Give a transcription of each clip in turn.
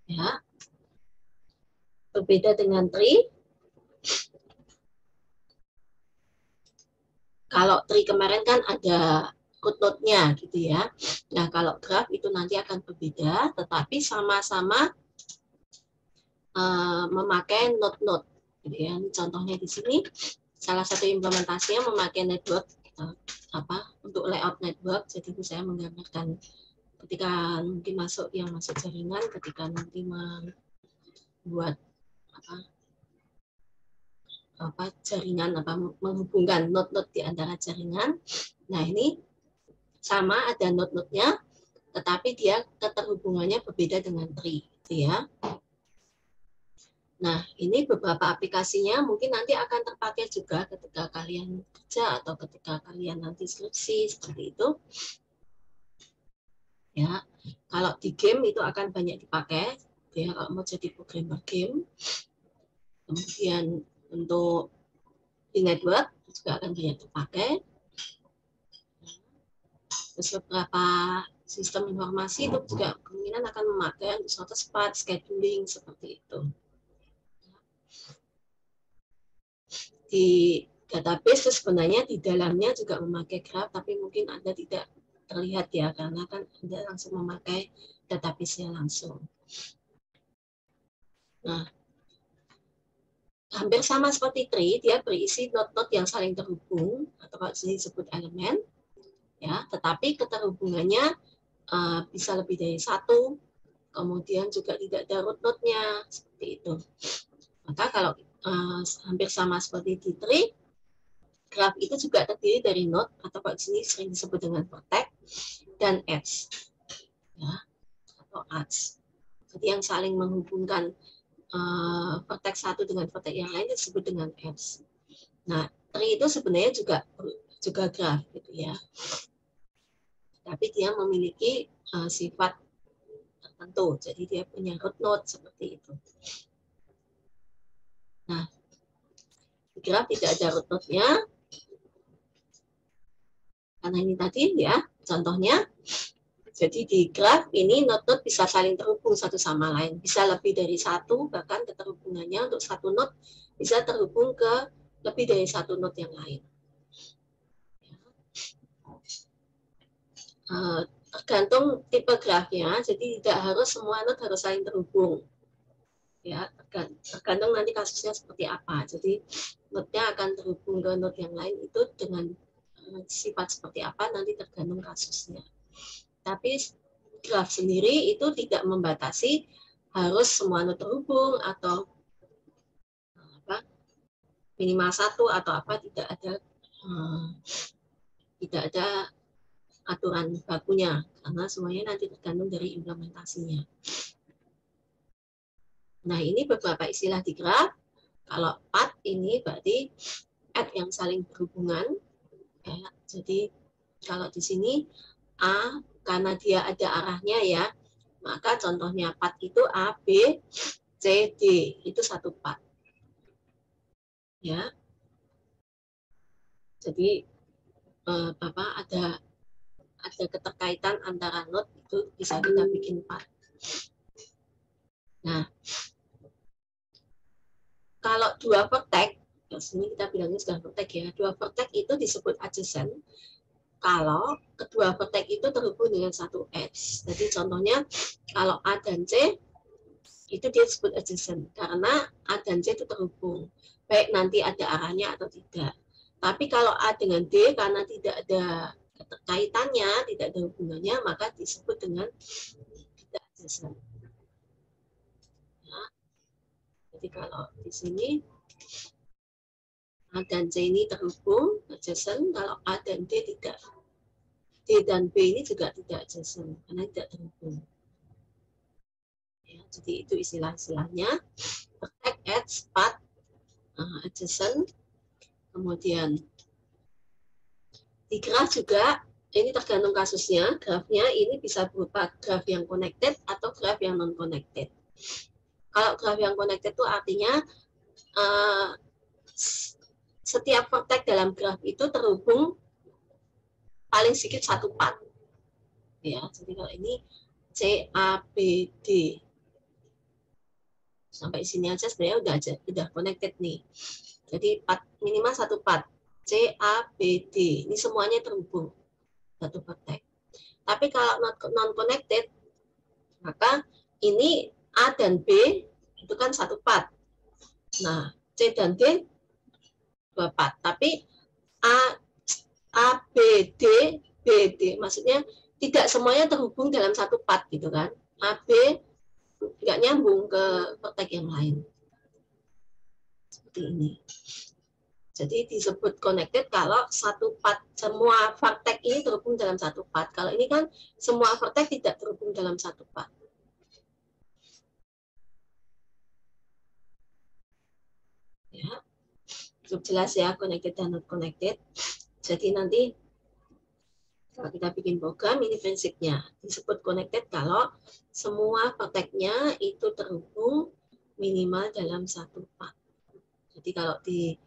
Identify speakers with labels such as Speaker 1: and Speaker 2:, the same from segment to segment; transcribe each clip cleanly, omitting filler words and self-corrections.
Speaker 1: Ya, berbeda dengan tree. Kalau tree kemarin kan ada root node-nya gitu ya. Nah, kalau graph itu nanti akan berbeda, tetapi sama-sama memakai node-node. Gitu ya. Contohnya di sini, salah satu implementasinya memakai network untuk layout network. Jadi saya menggambarkan ketika mungkin masuk jaringan, ketika nanti membuat jaringan menghubungkan node-node di antara jaringan. Nah, ini sama ada node-node-nya, tetapi dia keterhubungannya berbeda dengan tree, gitu ya. Nah, ini beberapa aplikasinya mungkin nanti akan terpakai juga ketika kalian kerja atau ketika kalian nanti skripsi seperti itu. Ya, kalau di game itu akan banyak dipakai, ya kalau mau jadi programmer game. Kemudian untuk di network juga akan banyak dipakai. Terus beberapa sistem informasi itu juga kemungkinan akan memakai untuk suatu spot scheduling seperti itu. Di database sebenarnya di dalamnya juga memakai graph, tapi mungkin Anda tidak terlihat ya, karena kan Anda langsung memakai database-nya langsung. Nah, hampir sama seperti tree, dia berisi node-node yang saling terhubung, atau kalau disebut elemen, ya, tetapi keterhubungannya bisa lebih dari satu, kemudian juga tidak ada root node-nya, seperti itu. Maka kalau hampir sama seperti di tree, graph itu juga terdiri dari node, atau kalau di sini sering disebut dengan vertex, dan edge, ya, atau arcs. Jadi yang saling menghubungkan vertex satu dengan vertex yang lain disebut dengan edge. Nah, tree itu sebenarnya juga graph, gitu ya. Tapi dia memiliki sifat tertentu, jadi dia punya root node seperti itu. Nah, di graph tidak ada root node-nya, karena ini tadi ya contohnya. Jadi di graph ini node-node bisa saling terhubung satu sama lain, bisa lebih dari satu, bahkan keterhubungannya untuk satu node bisa terhubung ke lebih dari satu node yang lain. Tergantung tipe grafnya, jadi tidak harus semua node harus saling terhubung. Ya, tergantung nanti kasusnya seperti apa. Jadi node-nya akan terhubung ke node yang lain itu dengan sifat seperti apa nanti tergantung kasusnya. Tapi graph sendiri itu tidak membatasi harus semua node terhubung atau minimal satu atau apa, tidak ada aturan bakunya, karena semuanya nanti tergantung dari implementasinya. Nah, ini beberapa istilah di graph. Kalau path ini berarti add yang saling berhubungan. Ya, jadi kalau di sini A, karena dia ada arahnya ya, maka contohnya path itu A, B, C, D. Itu satu path. Ya. Jadi ada keterkaitan antara node itu bisa kita bikin path. Nah, kalau dua vertex, sini kita bilangnya sudah vertex ya, dua vertex itu disebut adjacent kalau kedua vertex itu terhubung dengan satu edge. Jadi contohnya kalau A dan C itu dia disebut adjacent karena A dan C itu terhubung, baik nanti ada arahnya atau tidak. Tapi kalau A dengan D karena tidak ada keterkaitannya, tidak ada hubungannya, maka disebut dengan tidak adjacent. Ya. Jadi kalau di sini A dan C ini terhubung, adjacent. Kalau A dan D tidak. D dan B ini juga tidak adjacent, karena tidak terhubung. Ya, jadi itu istilah-istilahnya. Vertex, edge, path, adjacent. Kemudian di graph juga, ini tergantung kasusnya. Grafnya ini bisa berupa graf yang connected atau graf yang non-connected. Kalau graf yang connected itu artinya setiap vertex dalam graf itu terhubung paling sedikit satu path. Ya, jadi kalau ini C, A, B, D. Sampai sini aja sebenarnya udah connected nih. Jadi minimal satu path. C, A, B, D. Ini semuanya terhubung. Satu vertex. Tapi kalau non connected, maka ini A dan B itu kan satu path. Nah, C dan D dua path. Tapi A, B, D, B, D. Maksudnya tidak semuanya terhubung dalam satu path gitu kan. A, B nggak nyambung ke vertex yang lain. Seperti ini. Jadi disebut connected kalau satu path, semua vertex ini terhubung dalam satu path. Kalau ini kan semua vertex tidak terhubung dalam satu path. Ya, cukup jelas ya connected dan not connected. Jadi nanti kalau kita bikin program, ini prinsipnya. Disebut connected kalau semua vertex-nya itu terhubung minimal dalam satu path. Jadi kalau di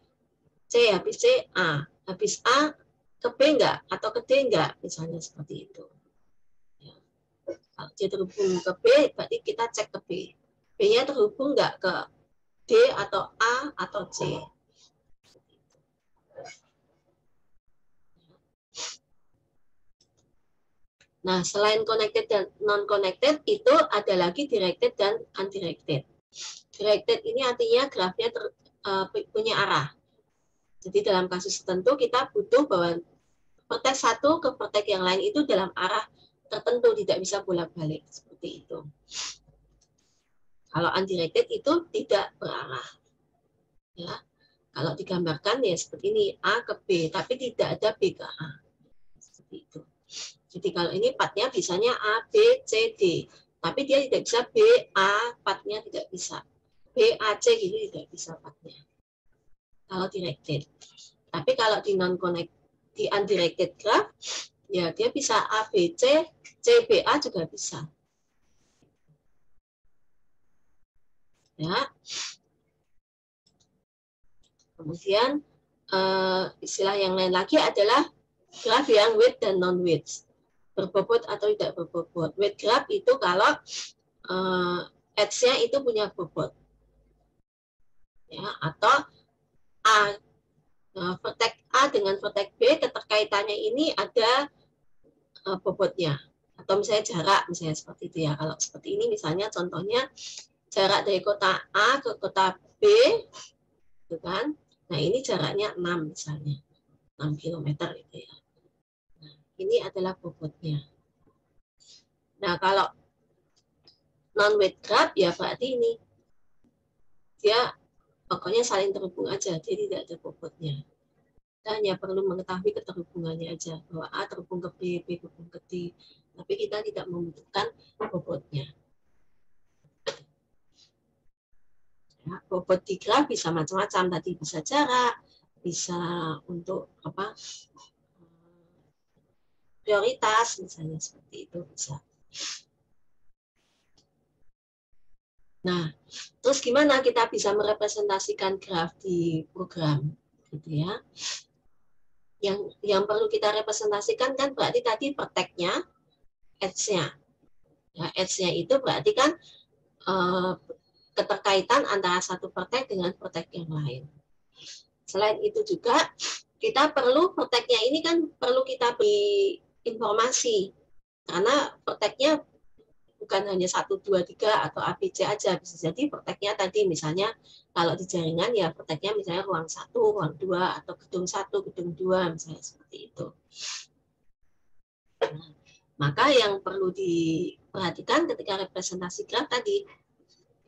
Speaker 1: C, habis C, A. Habis A, ke B enggak? Atau ke D enggak? Misalnya seperti itu. Ya. Kalau C terhubung ke B, berarti kita cek ke B. B-nya terhubung enggak ke D atau A atau C. Nah, selain connected dan non-connected, itu ada lagi directed dan undirected. Directed ini artinya grafnya punya arah. Jadi dalam kasus tertentu kita butuh bahwa vertex satu ke vertex yang lain itu dalam arah tertentu, tidak bisa bolak-balik seperti itu. Kalau undirected itu tidak berarah. Ya. Kalau digambarkan ya seperti ini, A ke B, tapi tidak ada B ke A. Seperti itu. Jadi kalau ini pathnya bisanya A, B, C, D. Tapi dia tidak bisa B, A, pathnya tidak bisa. B, A, C gitu tidak bisa pathnya. Kalau directed. Tapi kalau di non-connect, di undirected graph, ya dia bisa A, B, C, C, B, A juga bisa. Ya. Kemudian istilah yang lain lagi adalah graph yang with dan non-with. Berbobot atau tidak berbobot. With graph itu kalau edge-nya itu punya bobot. Ya, atau A, vertex A dengan vertex B, keterkaitannya ini ada bobotnya. Atau misalnya jarak, misalnya seperti itu ya. Kalau seperti ini misalnya contohnya jarak dari kota A ke kota B, gitu kan. Nah ini jaraknya 6 misalnya, 6 km gitu ya. Nah, ini adalah bobotnya. Nah kalau non-weight graph ya berarti ini dia pokoknya saling terhubung aja, dia tidak ada bobotnya. Kita hanya perlu mengetahui keterhubungannya aja, bahwa A terhubung ke B, B terhubung ke D, tapi kita tidak membutuhkan bobotnya. Ya, bobot di graf bisa macam-macam, tadi bisa jarak, bisa untuk apa prioritas, misalnya seperti itu bisa. Nah, terus gimana kita bisa merepresentasikan graf di program, gitu ya? Yang perlu kita representasikan kan berarti tadi vertex-nya, edge-nya. Ya, edge-nya itu berarti kan keterkaitan antara satu vertex dengan vertex yang lain. Selain itu juga kita perlu vertex-nya ini kan perlu kita beri informasi karena vertex-nya bukan hanya 1, 2, 3 atau ABC aja, bisa jadi vertex-nya tadi misalnya kalau di jaringan ya vertex-nya misalnya ruang 1, ruang 2 atau gedung 1, gedung 2 misalnya seperti itu. Nah, maka yang perlu diperhatikan ketika representasi graf tadi,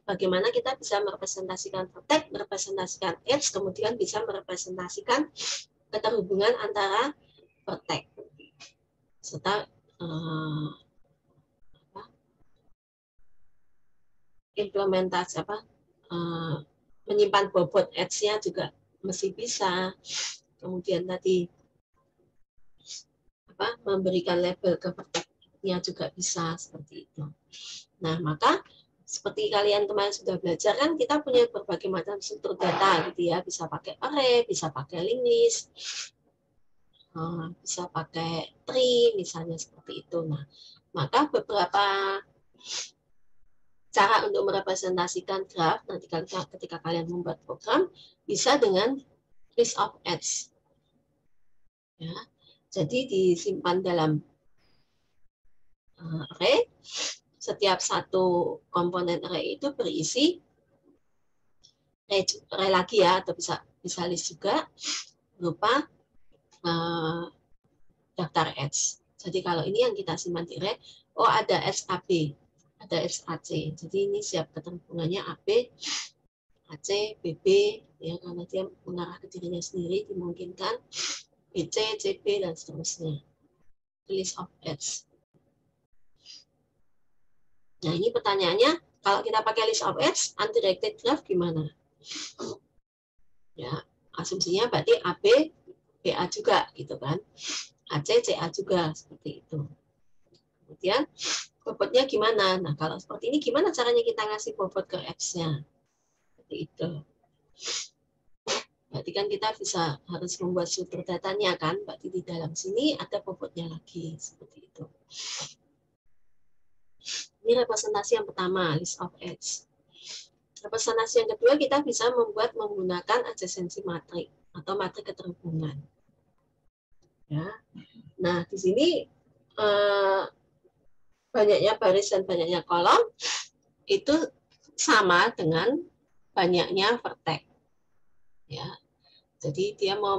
Speaker 1: bagaimana kita bisa merepresentasikan vertex, merepresentasikan edge, kemudian bisa merepresentasikan keterhubungan antara vertex serta implementasi menyimpan bobot edge-nya juga mesti bisa. Kemudian tadi memberikan label ke vertex-nya juga bisa seperti itu. Nah, maka seperti kalian kemarin sudah belajar kan kita punya berbagai macam struktur data gitu ya, bisa pakai array, bisa pakai linked list, bisa pakai tree misalnya seperti itu. Nah, maka beberapa cara untuk merepresentasikan graf nanti ketika kalian membuat program bisa dengan list of edge. Ya, jadi disimpan dalam array. Setiap satu komponen array itu berisi array lagi ya, atau bisa list juga berupa daftar edge. Jadi kalau ini yang kita simpan di array, oh ada edge AB, ada edge AC. Jadi ini siap keterhubungannya AB, AC, BB, ya karena dia mengarah ke dirinya sendiri dimungkinkan BC, CB dan seterusnya. List of edge. Nah ini pertanyaannya, kalau kita pakai list of edge, undirected graph gimana? Ya, asumsinya berarti AB, BA juga gitu kan. AC, CA juga seperti itu. Kemudian bobotnya gimana? Nah kalau seperti ini gimana caranya kita ngasih bobot ke X-nya? Seperti itu. Berarti kan kita harus membuat struktur datanya kan, berarti di dalam sini ada bobotnya lagi, seperti itu. Ini representasi yang pertama, list of edge. Representasi yang kedua, kita bisa membuat menggunakan adjacency matrix atau matrik keterhubungan. Ya. Nah, di sini banyaknya baris dan banyaknya kolom itu sama dengan banyaknya vertex. Ya. Jadi dia mau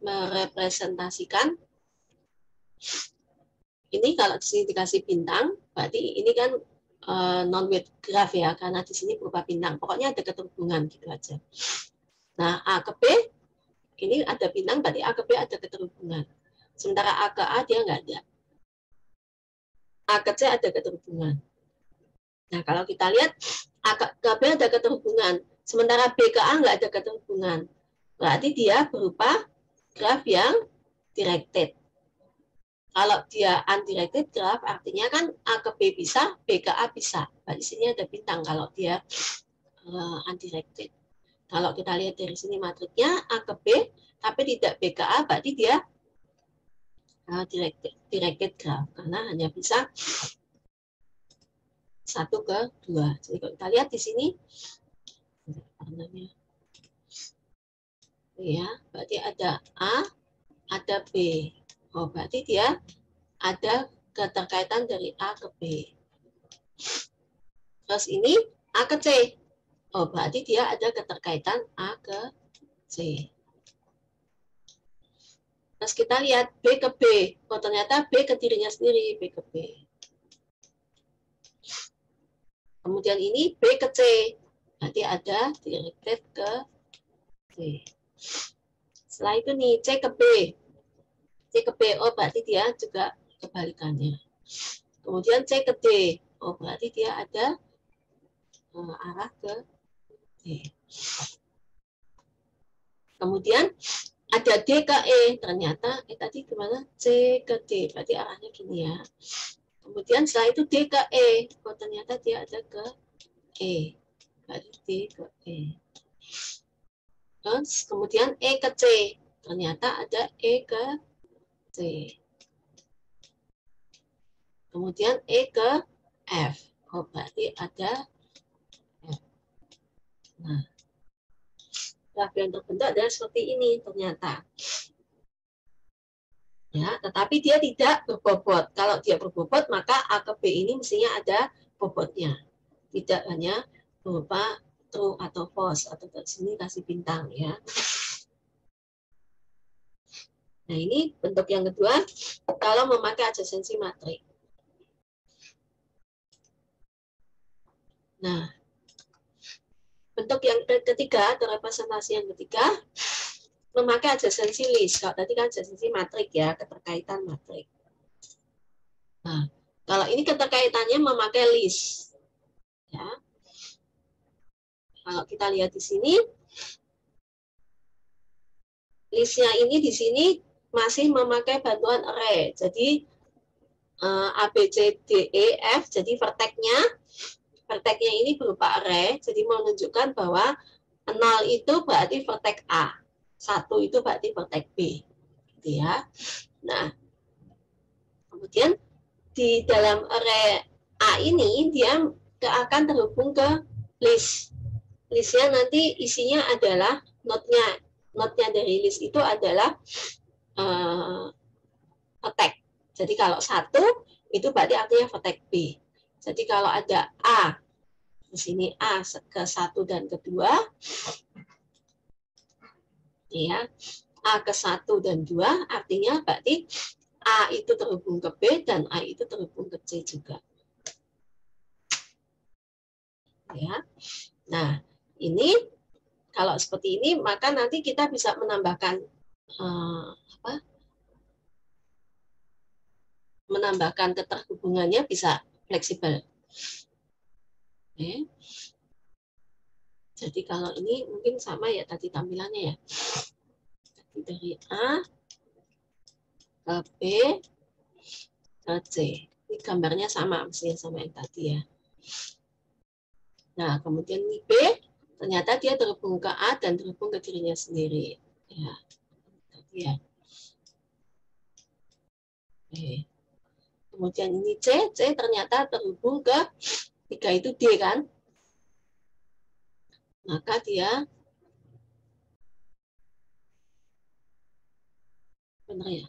Speaker 1: merepresentasikan ini kalau di sini dikasih bintang, berarti ini kan non-weight graph ya, karena di sini berupa bintang. Pokoknya ada keterhubungan gitu aja. Nah, A ke B, ini ada bintang, berarti A ke B ada keterhubungan. Sementara A ke A dia nggak ada. A ke C ada keterhubungan. Nah, kalau kita lihat A ke B ada keterhubungan, sementara B ke A nggak ada keterhubungan. Berarti dia berupa graf yang directed. Kalau dia undirected graph, artinya kan A ke B bisa, B ke A bisa. Berarti sini ada bintang kalau dia undirected. Kalau kita lihat dari sini matriknya A ke B, tapi tidak B ke A, berarti dia directed graph. Karena hanya bisa 1 ke 2. Jadi kalau kita lihat di sini, ya, berarti ada A, ada B. Oh, berarti dia ada keterkaitan dari A ke B. Terus ini A ke C. Oh, berarti dia ada keterkaitan A ke C. Terus kita lihat B ke B. Oh, ternyata B ke dirinya sendiri, B ke B. Kemudian ini B ke C. Berarti ada directed ke C. Setelah itu nih C ke B. C ke B, oh berarti dia juga kebalikannya. Kemudian C ke D, oh berarti dia ada arah ke D. Kemudian ada D ke E, ternyata tadi gimana? C ke D, berarti arahnya gini ya. Kemudian setelah itu D ke E, oh ternyata dia ada ke E, berarti D ke E. Terus kemudian E ke C, ternyata ada E ke C. Kemudian E ke F. Oh, berarti ada F. Nah, graf yang terbentuk adalah seperti ini ternyata. Ya, tetapi dia tidak berbobot. Kalau dia berbobot, maka A ke B ini mestinya ada bobotnya. Tidak hanya berupa true atau false, atau di sini kasih bintang ya. Nah, ini bentuk yang kedua kalau memakai adjacency matrix. Nah, bentuk yang ketiga atau representasi yang ketiga memakai adjacency list. Kalau tadi kan adjacency matrik ya, keterkaitan matrik. Nah, kalau ini keterkaitannya memakai list. Ya. Kalau kita lihat di sini, listnya ini di sini masih memakai bantuan array. Jadi A, B, C, D, E, F, jadi vertex-nya ini berupa array, jadi menunjukkan bahwa 0 itu berarti vertex A, 1 itu berarti vertex B. Gitu ya. Nah, kemudian di dalam array A ini dia akan terhubung ke list. Listnya nanti isinya adalah node-nya dari list itu adalah vertex. Jadi kalau 1 itu berarti artinya vertex B. Jadi kalau ada A di sini A ke 1 dan ke 2, ya, A ke 1 dan 2 artinya berarti A itu terhubung ke B dan A itu terhubung ke C juga. Ya. Nah, ini kalau seperti ini maka nanti kita bisa menambahkan menambahkan keterhubungannya bisa fleksibel. Oke. Jadi kalau ini mungkin sama ya tadi tampilannya ya. Jadi dari A ke B ke C. Ini gambarnya sama, mestinya sama yang tadi ya. Nah, kemudian ini B, ternyata dia terhubung ke A dan terhubung ke dirinya sendiri. Ya, tadi ya. Oke. Kemudian ini C ternyata terhubung ke 3 itu D kan. Maka dia benar ya.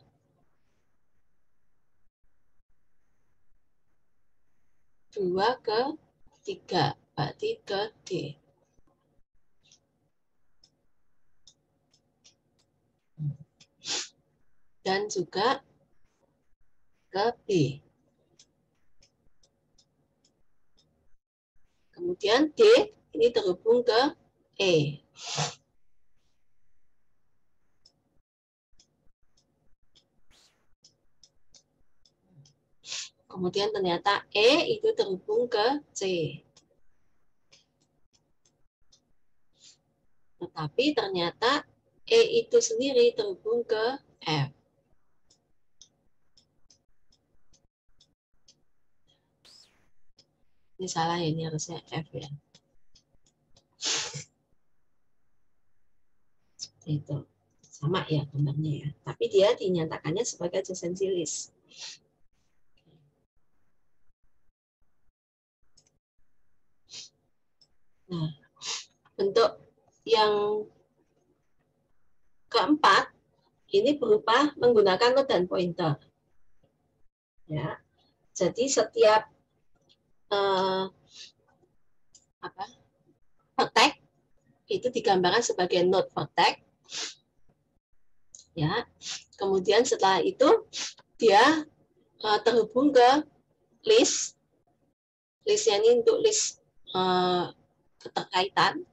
Speaker 1: Dua ke 3, berarti ke D. Dan juga ke B. Kemudian D ini terhubung ke E. Kemudian ternyata E itu terhubung ke C. Tetapi ternyata E itu sendiri terhubung ke F. Ini salah ya, ini harusnya F ya. Seperti itu. Sama ya gambarnya ya. Tapi dia dinyatakannya sebagai adjacency list. Nah, bentuk yang keempat ini berupa menggunakan node dan pointer. Ya, jadi setiap vertex itu digambarkan sebagai node vertex. Ya, kemudian setelah itu dia terhubung ke list. Listnya ini untuk list keterkaitan.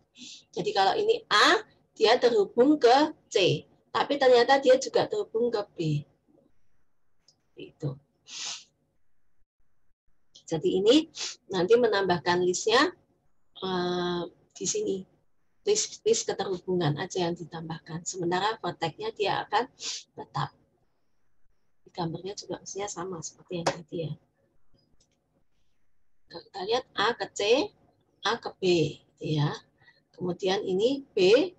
Speaker 1: Jadi kalau ini A, dia terhubung ke C. Tapi ternyata dia juga terhubung ke B. Itu. Jadi ini nanti menambahkan listnya di sini. List keterhubungan aja yang ditambahkan. Sementara vertex-nya dia akan tetap. Gambarnya juga mestinya sama seperti yang tadi ya. Kita lihat A ke C, A ke B. Ya. Kemudian ini B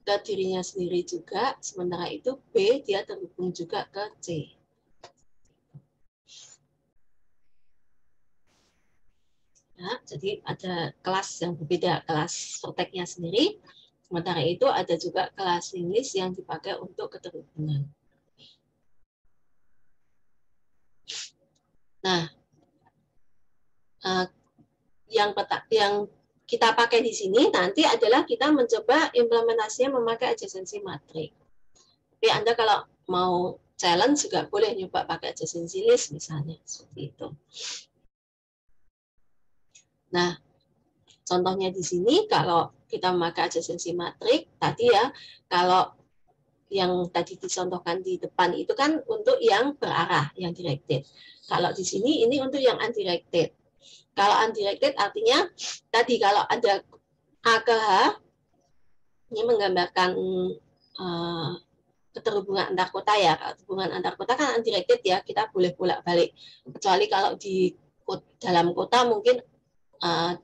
Speaker 1: ke dirinya sendiri juga, sementara itu B dia terhubung juga ke C. Nah, jadi ada kelas yang berbeda, kelas vertex-nya sendiri, sementara itu ada juga kelas list yang dipakai untuk keterhubungan. Nah, yang kita pakai di sini nanti adalah kita mencoba implementasinya memakai adjacency matrix. Tapi Anda kalau mau challenge juga boleh nyoba pakai adjacency list misalnya, seperti itu. Nah, contohnya di sini kalau kita memakai adjacency matrix, tadi ya, kalau yang tadi dicontohkan di depan itu kan untuk yang berarah, yang directed. Kalau di sini ini untuk yang undirected. Kalau undirected artinya tadi kalau ada A ke H, ini menggambarkan keterhubungan antar kota ya. Hubungan antar kota kan undirected ya, kita boleh bolak-balik. Kecuali kalau di dalam kota mungkin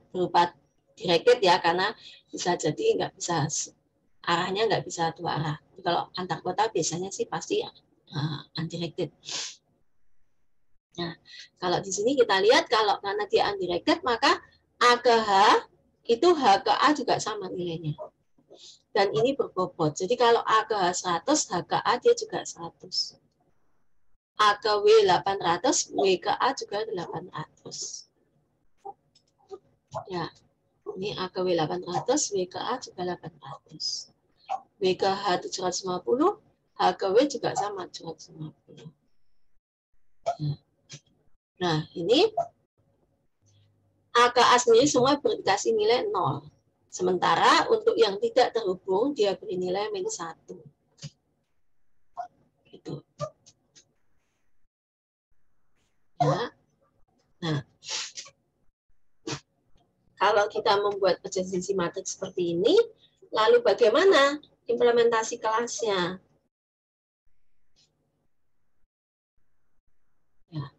Speaker 1: berupa directed ya, karena bisa jadi nggak bisa arahnya nggak bisa dua arah. Kalau antar kota biasanya sih pasti undirected. Nah, kalau di sini kita lihat kalau karena dia undirected maka A ke H itu H ke A juga sama nilainya. Dan ini berbobot. Jadi kalau A ke H 100, H ke A dia juga 100. A ke W 800, W ke A juga 800. Ya, ini A ke W 800, W ke A juga 800. W ke H 750, H ke W juga sama 750. Nah, ini A ke A sendiri semua dikasih nilai 0. Sementara untuk yang tidak terhubung, dia beri nilai -1. Gitu. Ya. Nah, kalau kita membuat adjacency matrix seperti ini, lalu bagaimana implementasi kelasnya? Ya.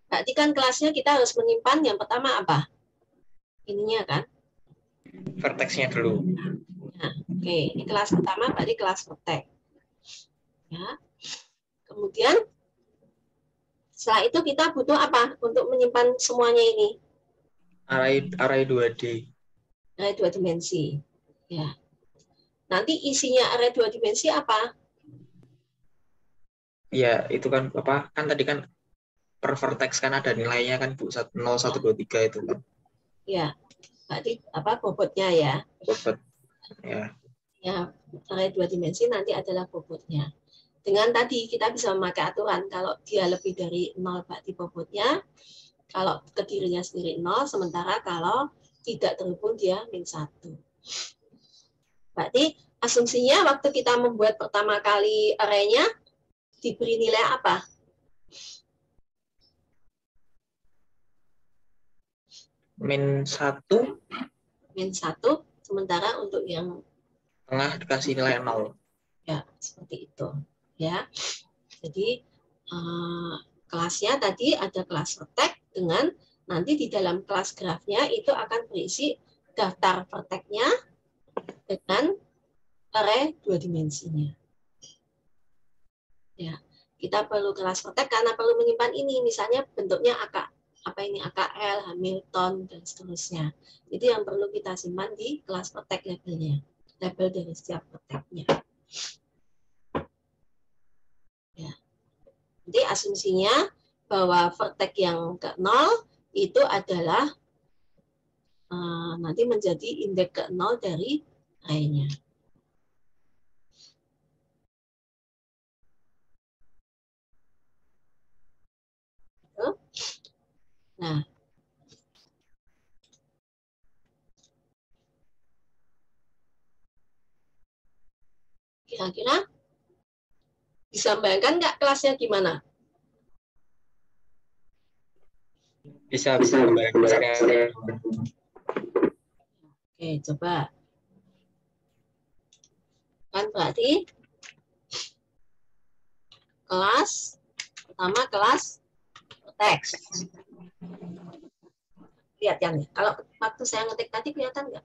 Speaker 1: Berarti kan kelasnya kita harus menyimpan yang pertama apa? Ininya kan?
Speaker 2: Vertexnya dulu.
Speaker 1: Nah, oke, ini kelas pertama berarti kelas vertex. Ya. Kemudian setelah itu kita butuh apa untuk menyimpan semuanya ini?
Speaker 2: Array 2D.
Speaker 1: Array 2 dimensi. Ya. Nanti isinya array 2 dimensi apa?
Speaker 2: Ya, itu kan apa? Kan tadi kan per vertex kan ada nilainya kan Bu, 0, 1, 2, 3 itu kan.
Speaker 1: Ya, berarti apa bobotnya ya?
Speaker 2: Bobot. Ya.
Speaker 1: Ya, array 2 dimensi nanti adalah bobotnya. Dengan tadi kita bisa memakai aturan kalau dia lebih dari 0 berarti bobotnya, kalau ke dirinya sendiri 0, sementara kalau tidak terhubung dia -1. Berarti asumsinya waktu kita membuat pertama kali array-nya diberi nilai apa?
Speaker 2: -1.
Speaker 1: -1, sementara untuk yang
Speaker 2: Tengah dikasih nilai 0.
Speaker 1: ya seperti itu. Ya, jadi kelasnya tadi ada kelas vertex dengan nanti di dalam kelas grafnya itu akan berisi daftar vertexnya dengan array 2 dimensinya. Ya, kita perlu kelas vertex karena perlu menyimpan ini, misalnya bentuknya apa ini AKL, Hamilton dan seterusnya. Itu yang perlu kita simpan di kelas vertex labelnya, label dari setiap vertexnya. Ya. Jadi asumsinya bahwa vertex yang ke 0 itu adalah nanti menjadi indeks ke 0 dari array-nya. Nah, kira-kira bisa bayangkan nggak kelasnya gimana?
Speaker 2: Bisa bayangkan.
Speaker 1: Oke, coba. Kan berarti kelas pertama kelas teks. Kelihatan ya? Kalau waktu saya ngetik tadi kelihatan nggak?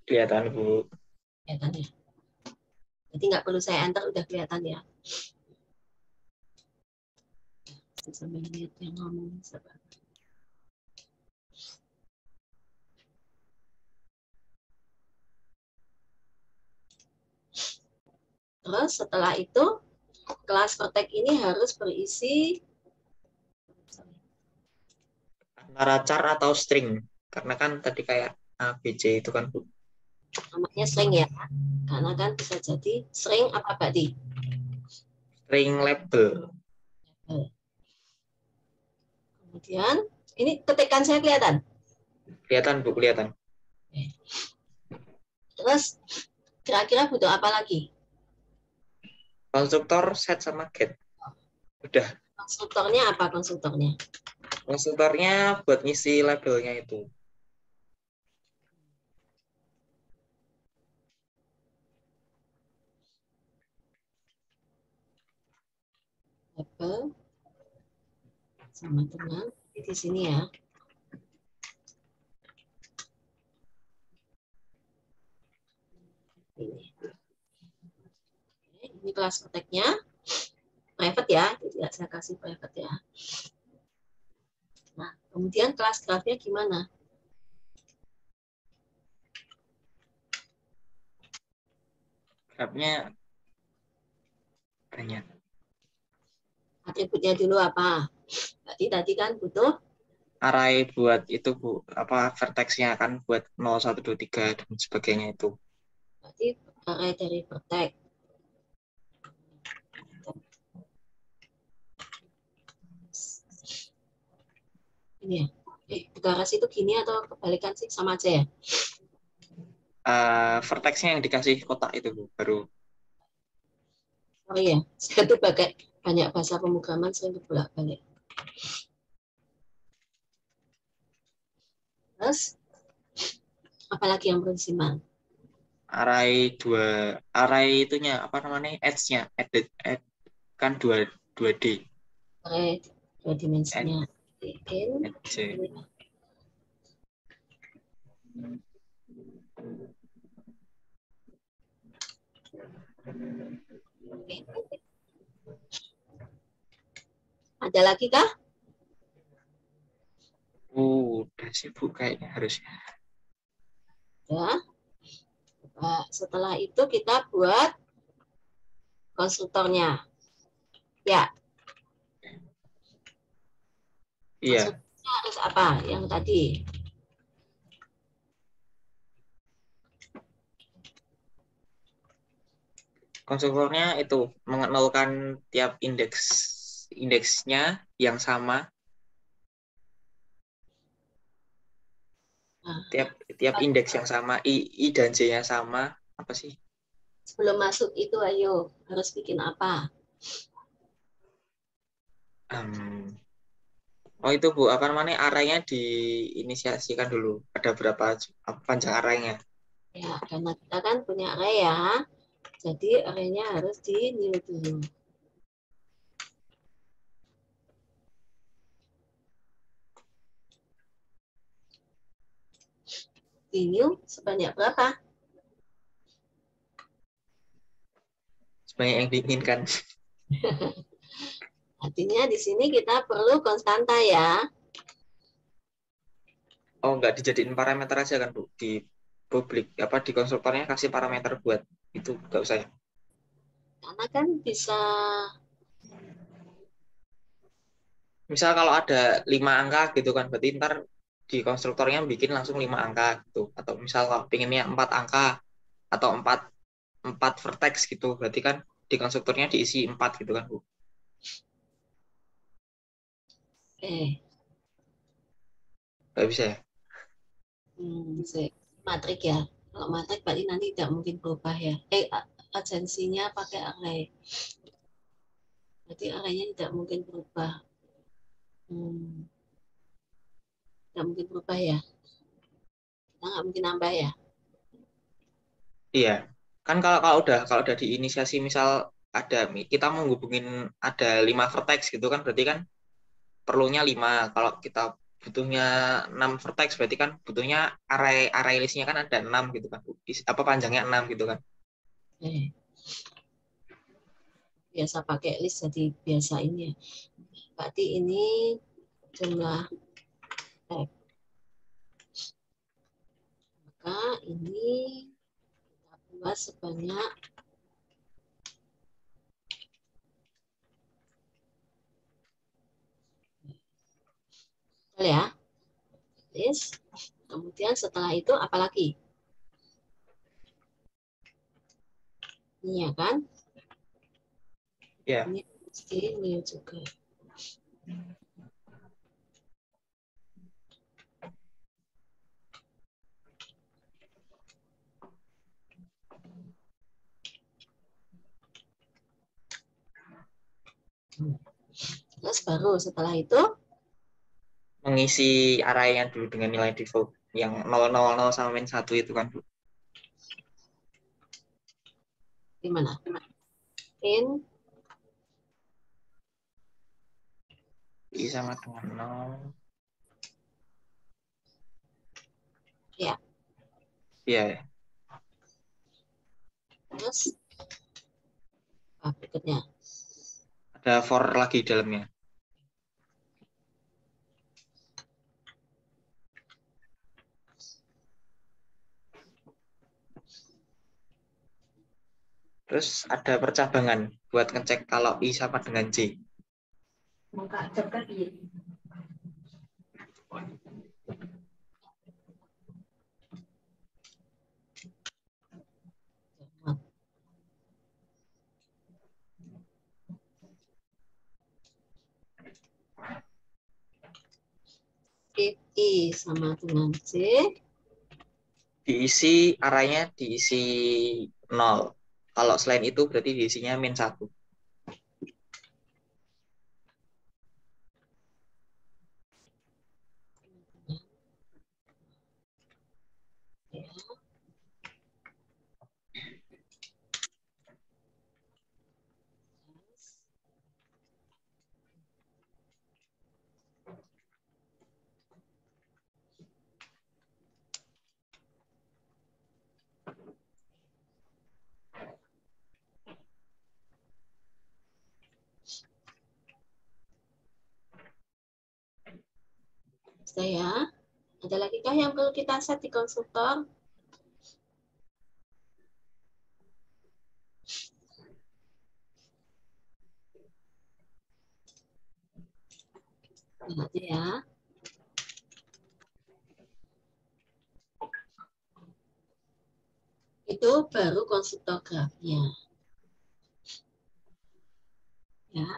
Speaker 2: Kelihatan Bu.
Speaker 1: Kelihatan ya. Jadi nggak perlu saya enter, udah kelihatan ya. Sambil lihat yang ngomong. Terus setelah itu kelas vertex ini harus berisi
Speaker 2: Antara char atau string. Karena kan tadi kayak ABC itu kan Bu.
Speaker 1: namanya string ya. Karena kan bisa jadi string apa tadi?
Speaker 2: String label.
Speaker 1: Kemudian ini ketikan saya kelihatan.
Speaker 2: Kelihatan Bu, kelihatan.
Speaker 1: Terus kira-kira butuh apa lagi?
Speaker 2: Konstruktor set sama get. Udah.
Speaker 1: Konstruktornya apa konstruktornya?
Speaker 2: Konstruktornya buat ngisi labelnya itu.
Speaker 1: Label sama dengan di sini ya. Ini kelas vertex-nya private ya, jadi tidak saya kasih private ya. Nah, kemudian kelas grafnya gimana?
Speaker 2: Grafnya banyak.
Speaker 1: Atributnya dulu apa? Berarti tadi kan butuh
Speaker 2: Array buat itu Bu, apa vertexnya kan buat 0, 1, 2, 3 dan sebagainya itu.
Speaker 1: berarti array dari vertex. Ini ya. Deklarasi itu gini atau kebalikan sih? Sama aja ya?
Speaker 2: Vertexnya yang dikasih kotak itu Bu, baru.
Speaker 1: Oh iya, saya tuh pakai banyak bahasa pemrograman sering bolak-balik. Terus, apalagi yang perlu disimak?
Speaker 2: Array itunya apa namanya? Edge-nya, kan 2D.
Speaker 1: Array dua
Speaker 2: Edge.
Speaker 1: dimensinya. In,
Speaker 2: Edge.
Speaker 1: ini. Ada lagi kah?
Speaker 2: Udah sih Bu kayaknya harusnya.
Speaker 1: Ya. Nah, setelah itu kita buat konstruktornya. Ya,
Speaker 2: Iya,
Speaker 1: konstruktornya harus apa? Yang tadi.
Speaker 2: konstruktornya itu mengenalkan tiap indeksnya yang sama,
Speaker 1: Nah,
Speaker 2: tiap indeks yang sama, I dan J-nya sama, apa sih?
Speaker 1: sebelum masuk itu, ayo harus bikin apa?
Speaker 2: Um, oh itu Bu, apa namanya arraynya diinisiasikan dulu. Ada berapa panjang arraynya?
Speaker 1: Ya, karena kita kan punya array ya. Jadi arraynya harus di new dulu. Di new sebanyak berapa?
Speaker 2: Sebanyak yang diinginkan.
Speaker 1: Artinya di sini kita perlu konstanta ya.
Speaker 2: Oh, nggak dijadiin parameter aja kan Bu? Di publik, apa di konstruktornya kasih parameter buat itu, nggak usah ya?
Speaker 1: Karena kan bisa
Speaker 2: Misal kalau ada 5 angka gitu kan, berarti ntar di konstruktornya bikin langsung 5 angka gitu. Atau misal kalau pengennya 4 angka atau 4 vertex gitu, berarti kan di konstruktornya diisi 4 gitu kan Bu. Nggak bisa ya?
Speaker 1: matrik ya. Kalau matrik berarti nanti tidak mungkin berubah ya. Agensinya pakai array. Berarti arraynya tidak mungkin berubah. Hmm, tidak mungkin berubah ya. Kita nggak mungkin nambah ya.
Speaker 2: Iya. Kan kalau udah diinisiasi misal ada kita mau hubungin ada 5 vertex gitu kan, berarti kan perlunya 5. Kalau kita butuhnya 6 vertex berarti kan butuhnya array listnya kan ada 6 gitu kan. Apa panjangnya 6 gitu kan.
Speaker 1: Eh, biasa pakai list jadi biasa ini ya. Berarti ini jumlah tag. Maka ini kita buat sebanyak ya. List. Kemudian setelah itu apalagi? Ini ya kan?
Speaker 2: Ya.
Speaker 1: Ini mesti new juga. Terus baru setelah itu
Speaker 2: Mengisi array yang dulu dengan nilai default yang 000 sama min 1 itu kan Bu.
Speaker 1: gimana? In
Speaker 2: I sama dengan 0.
Speaker 1: ya.
Speaker 2: Iya ya.
Speaker 1: Terus berikutnya.
Speaker 2: Ada ada for lagi di dalamnya. Terus ada percabangan buat ngecek kalau I sama dengan J.
Speaker 1: If I sama dengan J,
Speaker 2: Diisi arahnya diisi 0. Kalau selain itu berarti diisinya -1.
Speaker 1: ya. Sudah ya. Ada lagi kah yang perlu kita set di konstruktor? Lihat ya. Itu baru konstruktor grafnya. Ya.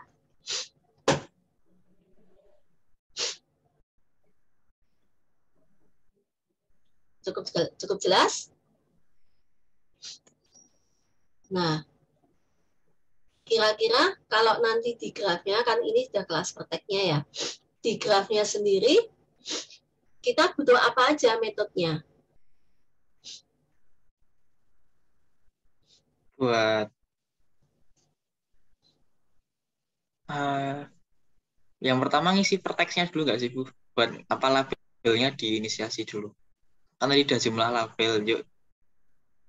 Speaker 1: Cukup jelas? Nah, kira-kira kalau nanti di grafnya, kan ini sudah kelas prakteknya ya. Di grafnya sendiri, kita butuh apa aja metodenya?
Speaker 2: Buat yang pertama ngisi vertexnya dulu nggak sih, Bu? Buat apa labelnya diinisiasi dulu. Kan tadi udah jumlah label, yuk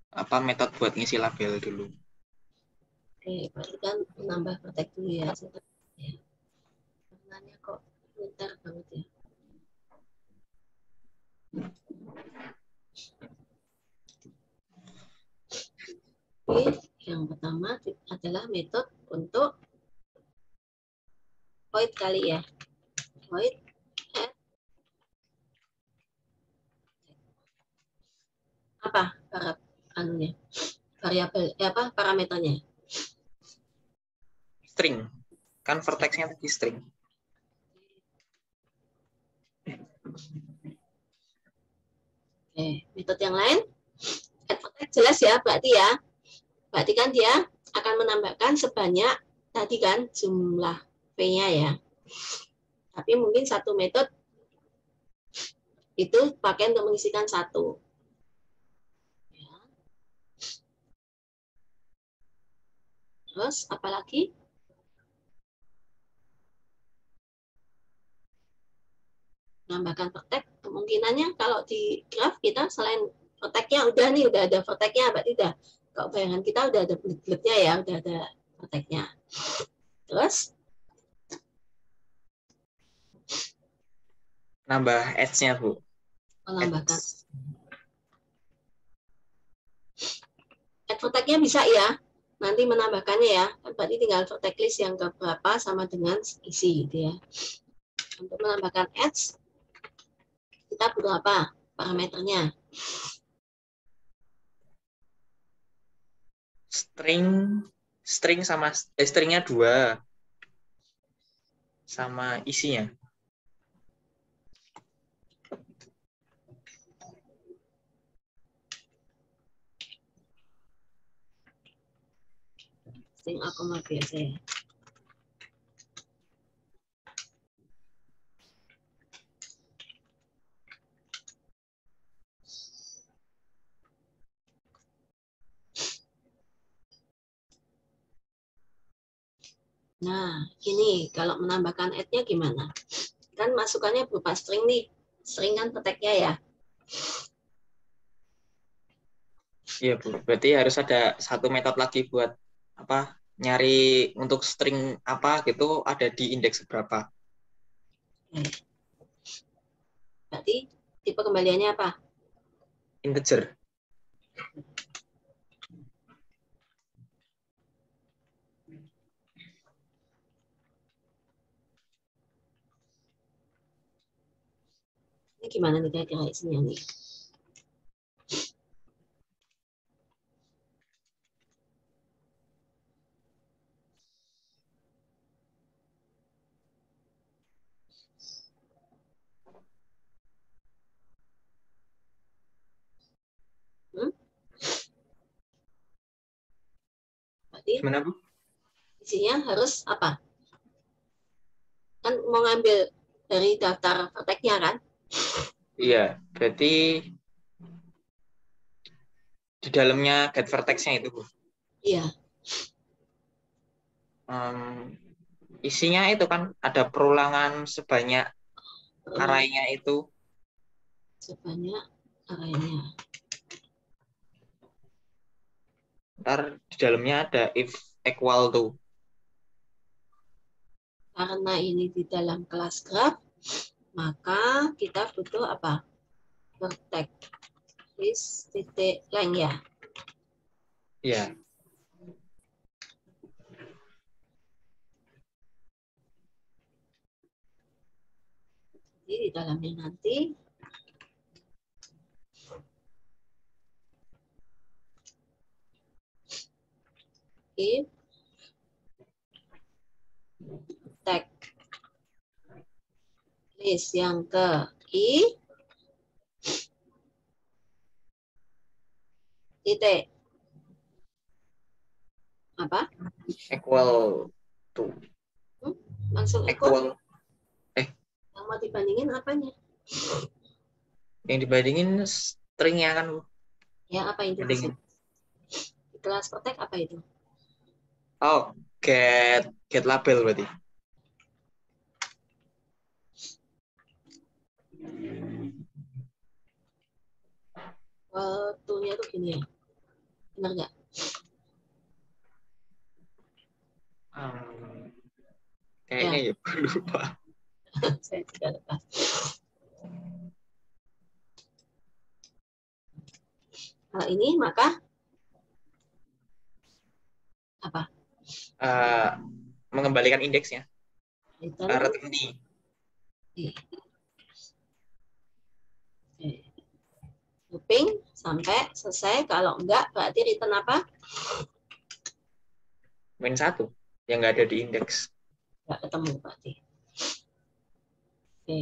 Speaker 2: apa metode buat ngisi label dulu.
Speaker 1: Oke, berarti kan menambah vertex dulu ya. Warnanya kok pintar banget ya. Oke, yang pertama adalah metode untuk void kali ya. Void add apa anunya? Variabel apa parameternya?
Speaker 2: String. Kan vertexnya tadi string.
Speaker 1: Oke, metode yang lain? Add vertex jelas ya, berarti ya. Berarti kan dia akan menambahkan sebanyak tadi kan jumlah V-nya ya. Tapi mungkin satu metode itu pakai untuk mengisikan satu. Ya. Terus apalagi? Menambahkan vertex, kemungkinannya kalau di graf kita selain vertexnya udah nih, udah ada vertexnya, berarti udah kalau bayangan kita udah ada bulat-bulatnya ya, udah ada vertexnya. Terus
Speaker 2: Nambah edge-nya, Bu.
Speaker 1: menambahkan add vertexnya bisa ya, nanti menambahkannya ya, berarti tinggal vertex list yang keberapa sama dengan isi gitu ya. Untuk menambahkan edge kita butuh apa parameternya?
Speaker 2: String sama stringnya 2 sama isinya.
Speaker 1: String A, biasa ya. Nah, ini kalau menambahkan add-nya gimana? Kan masukannya berupa string nih. String kan vertex-nya ya.
Speaker 2: Iya, Bu. Berarti harus ada satu metode lagi buat apa? nyari untuk string apa gitu ada di indeks berapa.
Speaker 1: Berarti tipe kembaliannya apa?
Speaker 2: Integer.
Speaker 1: Ini gimana nih kira-kira isinya nih? Berarti
Speaker 2: Gimana, Bu?
Speaker 1: isinya harus apa? Kan mau ngambil dari daftar vertex-nya kan?
Speaker 2: Iya, berarti di dalamnya get vertex-nya itu, Bu.
Speaker 1: Iya.
Speaker 2: Isinya itu kan ada perulangan sebanyak arraynya itu.
Speaker 1: Sebanyak arraynya.
Speaker 2: Ntar di dalamnya ada if equal to.
Speaker 1: Karena ini di dalam kelas graph, maka kita butuh apa? Vertex is titik length ya.
Speaker 2: Iya.
Speaker 1: Jadi di dalamnya nanti if tag list yang ke I titik apa?
Speaker 2: Equal to.
Speaker 1: Langsung ikut.
Speaker 2: Equal.
Speaker 1: Yang mau dibandingin apanya?
Speaker 2: Yang dibandingin stringnya kan, Bu.
Speaker 1: Ya apa itu?
Speaker 2: Bandingin.
Speaker 1: Di kelas vertex apa itu?
Speaker 2: Oh, get label berarti.
Speaker 1: Waktunya tuh gini ya. Benar nggak?
Speaker 2: Kayaknya ya, lupa.
Speaker 1: Saya tidak lupa. Kalau ini maka apa?
Speaker 2: Mengembalikan indeksnya.
Speaker 1: Return
Speaker 2: Return D.
Speaker 1: looping sampai selesai. Kalau enggak berarti return apa?
Speaker 2: -1 yang nggak ada di indeks.
Speaker 1: Enggak ketemu berarti. Oke.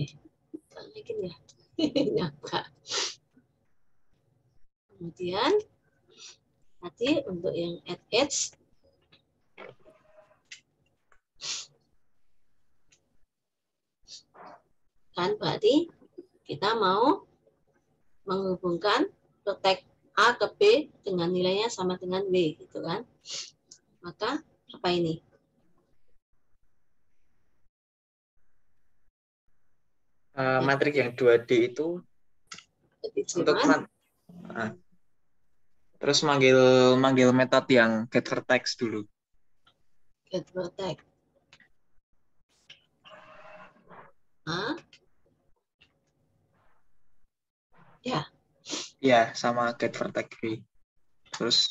Speaker 1: Bikin ya. Nyangka. Kemudian tadi untuk yang add edge kan berarti kita mau menghubungkan vertex A ke B dengan nilainya sama dengan W gitu kan. Maka apa ini?
Speaker 2: Matriks yang 2D itu untuk terus manggil metode yang get vertex dulu.
Speaker 1: Get vertex. Ya.
Speaker 2: Ya, sama get vertex V. Terus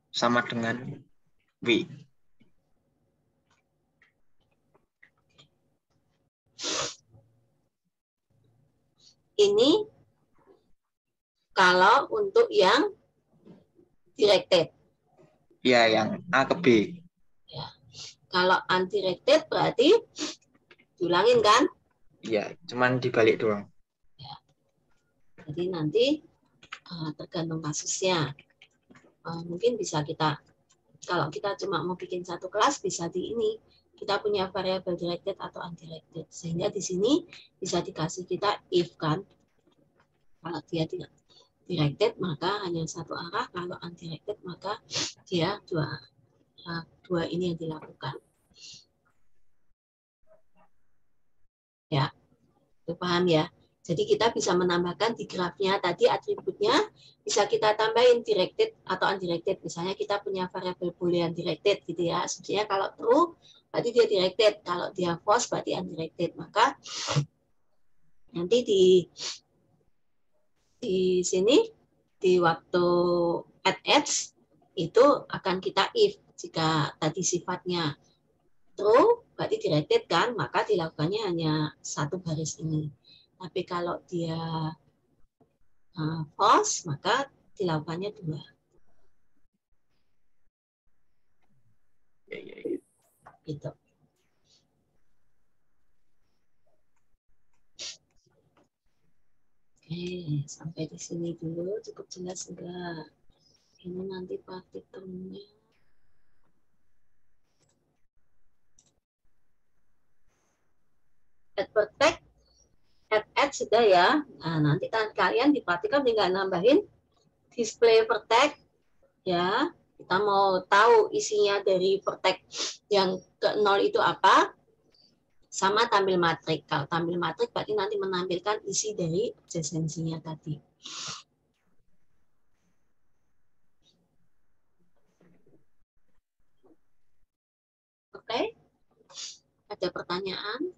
Speaker 2: sama dengan V.
Speaker 1: Ini kalau untuk yang directed.
Speaker 2: Ya, yang A ke B.
Speaker 1: Ya. Kalau undirected berarti diulangin kan?
Speaker 2: Iya, cuman dibalik doang.
Speaker 1: Ya. Jadi nanti tergantung kasusnya. Mungkin bisa kita, kalau kita cuma mau bikin satu kelas, bisa di ini. Kita punya variabel directed atau undirected. Sehingga di sini bisa dikasih kita if kan. Kalau dia tidak directed, maka hanya satu arah. Kalau undirected, maka dia dua ini yang dilakukan. Ya, itu paham ya. Jadi kita bisa menambahkan di grafnya tadi atributnya, bisa kita tambahin directed atau undirected. Misalnya kita punya variabel boolean directed gitu ya. Sebenarnya kalau true berarti dia directed, kalau dia false berarti undirected. Maka nanti di sini di waktu add edge itu akan kita if jika tadi sifatnya true berarti directed kan, maka dilakukannya hanya satu baris ini. Tapi kalau dia false, maka dilakukannya 2.
Speaker 2: Ya, ya, ya.
Speaker 1: Gitu. Oke, sampai di sini dulu. Cukup jelas enggak? Ini nanti partiturnya. Add protect, add sudah ya. Nah, nanti kalian diperhatikan tinggal nambahin display protect ya. Kita mau tahu isinya dari protect yang ke 0 itu apa, sama tampil matrik. Kalau tampil matrik berarti nanti menampilkan isi dari adjacensinya tadi. Oke? Ada pertanyaan?